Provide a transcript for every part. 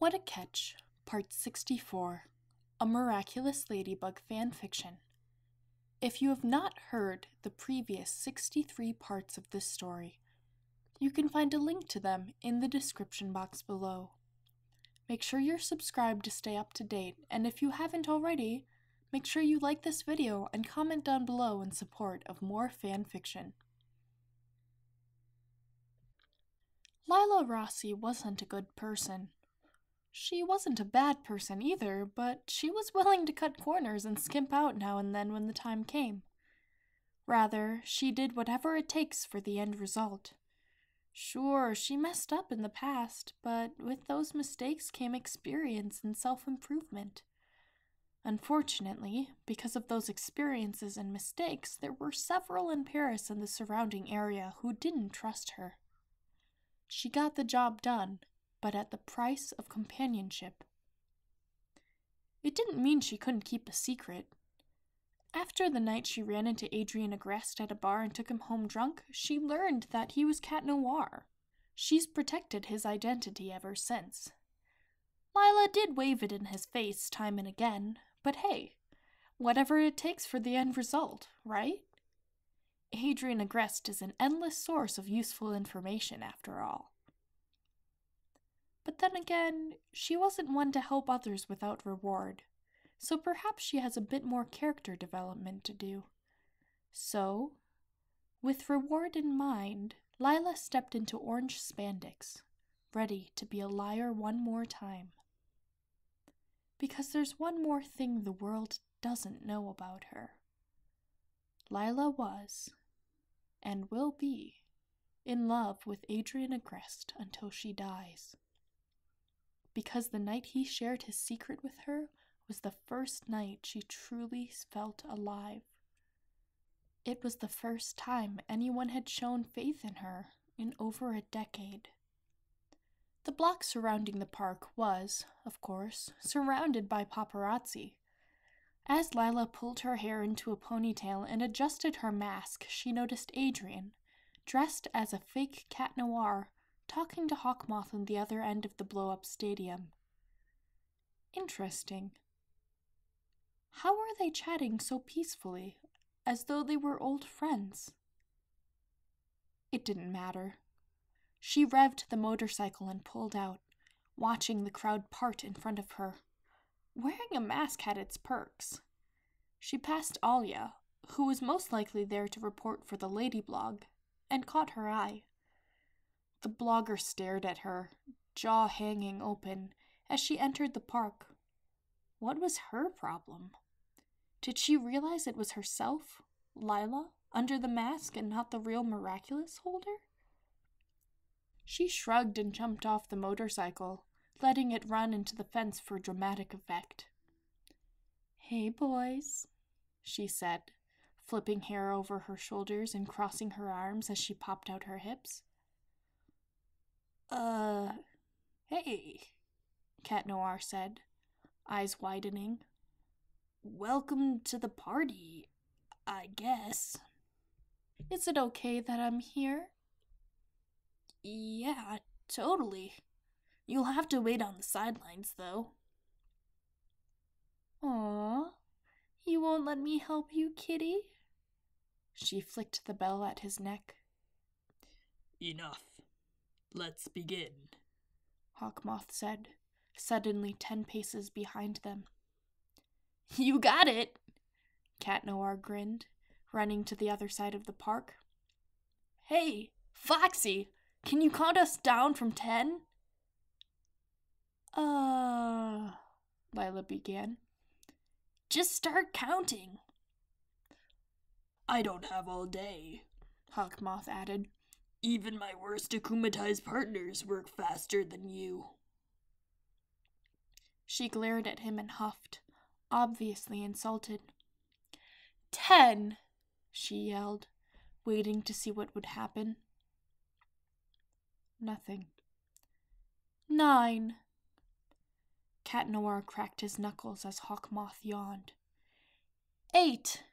What a Catch, Part 64, a Miraculous Ladybug Fanfiction. If you have not heard the previous 63 parts of this story, you can find a link to them in the description box below. Make sure you're subscribed to stay up to date, and if you haven't already, make sure you like this video and comment down below in support of more fanfiction. Lila Rossi wasn't a good person. She wasn't a bad person either, but she was willing to cut corners and skimp out now and then when the time came. Rather, she did whatever it takes for the end result. Sure, she messed up in the past, but with those mistakes came experience and self-improvement. Unfortunately, because of those experiences and mistakes, there were several in Paris and the surrounding area who didn't trust her. She got the job done, but at the price of companionship. It didn't mean she couldn't keep a secret. After the night she ran into Adrien Agreste at a bar and took him home drunk, she learned that he was Cat Noir. She's protected his identity ever since. Lila did wave it in his face time and again, but hey, whatever it takes for the end result, right? Adrien Agreste is an endless source of useful information after all. But then again, she wasn't one to help others without reward, so perhaps she has a bit more character development to do. So, with reward in mind, Lila stepped into orange spandex, ready to be a liar one more time. Because there's one more thing the world doesn't know about her. Lila was, and will be, in love with Adrien Agreste until she dies. Because the night he shared his secret with her was the first night she truly felt alive. It was the first time anyone had shown faith in her in over a decade. The block surrounding the park was, of course, surrounded by paparazzi. As Lila pulled her hair into a ponytail and adjusted her mask, she noticed Adrien, dressed as a fake Cat Noir, talking to Hawkmoth on the other end of the blow-up stadium. Interesting. How were they chatting so peacefully, as though they were old friends? It didn't matter. She revved the motorcycle and pulled out, watching the crowd part in front of her. Wearing a mask had its perks. She passed Alia, who was most likely there to report for the Lady blog, and caught her eye. The blogger stared at her, jaw hanging open, as she entered the park. What was her problem? Did she realize it was herself, Lila, under the mask and not the real Miraculous holder? She shrugged and jumped off the motorcycle, letting it run into the fence for dramatic effect. "Hey, boys," she said, flipping hair over her shoulders and crossing her arms as she popped out her hips. Hey," Cat Noir said, eyes widening. "Welcome to the party, I guess." "Is it okay that I'm here?" "Yeah, totally. You'll have to wait on the sidelines, though." "Aw, you won't let me help you, kitty?" She flicked the bell at his neck. "Enough. Let's begin," Hawkmoth said, suddenly 10 paces behind them. "You got it!" Cat Noir grinned, running to the other side of the park. "Hey, Foxy, can you count us down from 10? Lila began. "Just start counting." "I don't have all day," Hawkmoth added. "Even my worst akumatized partners work faster than you." She glared at him and huffed, obviously insulted. 10, she yelled, waiting to see what would happen. Nothing. 9. Cat Noir cracked his knuckles as Hawkmoth yawned. 8.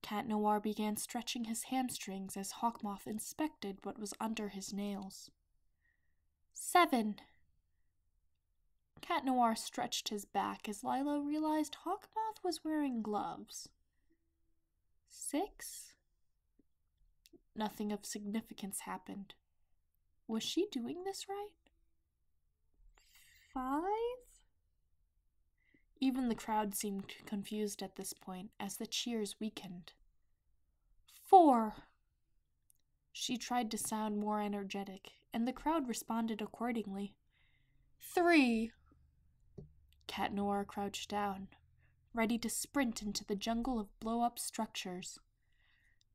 Cat Noir began stretching his hamstrings as Hawkmoth inspected what was under his nails. 7. Cat Noir stretched his back as Lila realized Hawkmoth was wearing gloves. 6? Nothing of significance happened. Was she doing this right? 5? Even the crowd seemed confused at this point as the cheers weakened. 4. She tried to sound more energetic, and the crowd responded accordingly. 3. Cat Noir crouched down, ready to sprint into the jungle of blow-up structures.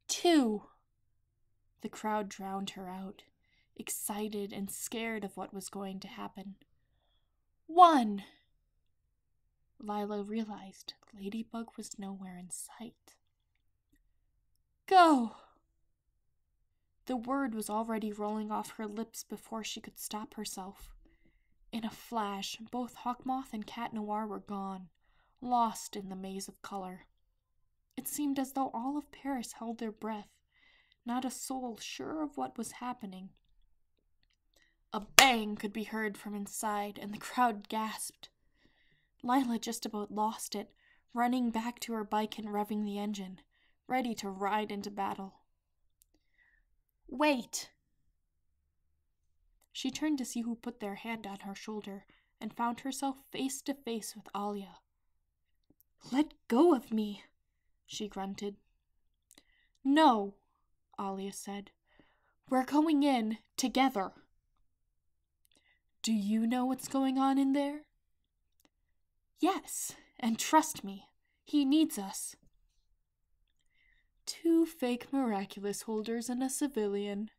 2. The crowd drowned her out, excited and scared of what was going to happen. 1. Lila realized Ladybug was nowhere in sight. Go! The word was already rolling off her lips before she could stop herself. In a flash, both Hawkmoth and Cat Noir were gone, lost in the maze of color. It seemed as though all of Paris held their breath, not a soul sure of what was happening. A bang could be heard from inside, and the crowd gasped. Lila just about lost it, running back to her bike and revving the engine, ready to ride into battle. Wait! She turned to see who put their hand on her shoulder and found herself face to face with Alia. Let go of me, she grunted. No, Alia said. We're going in together. Do you know what's going on in there? Yes, and trust me, he needs us. 2 fake miraculous holders and a civilian.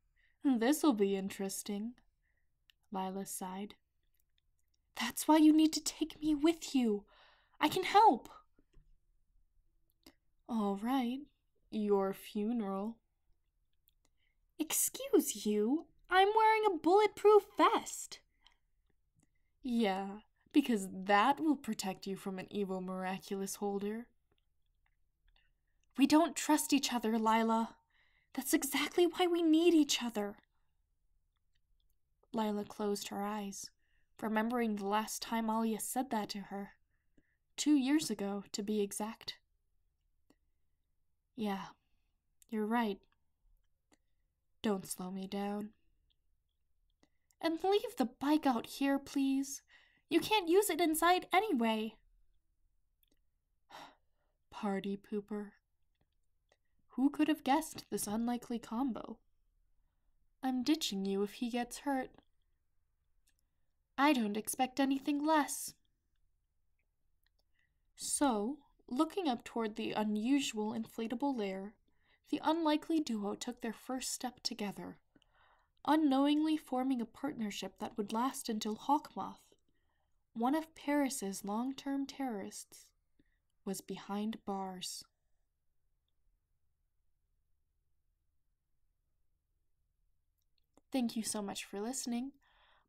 This'll be interesting, Lila sighed. That's why you need to take me with you. I can help. All right, your funeral. Excuse you, I'm wearing a bulletproof vest. Yeah, because that will protect you from an evil miraculous holder. We don't trust each other, Lila. That's exactly why we need each other. Lila closed her eyes, remembering the last time Alia said that to her. 2 years ago, to be exact. Yeah, you're right. Don't slow me down. And leave the bike out here, please. You can't use it inside anyway. Party pooper. Who could have guessed this unlikely combo? I'm ditching you if he gets hurt. I don't expect anything less. So, looking up toward the unusual inflatable lair, the unlikely duo took their first step together, unknowingly forming a partnership that would last until Hawkmoth, one of Paris's long-term terrorists, was behind bars. Thank you so much for listening.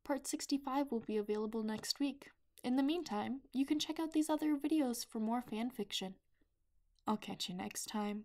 Part 65 will be available next week. In the meantime, you can check out these other videos for more fanfiction. I'll catch you next time.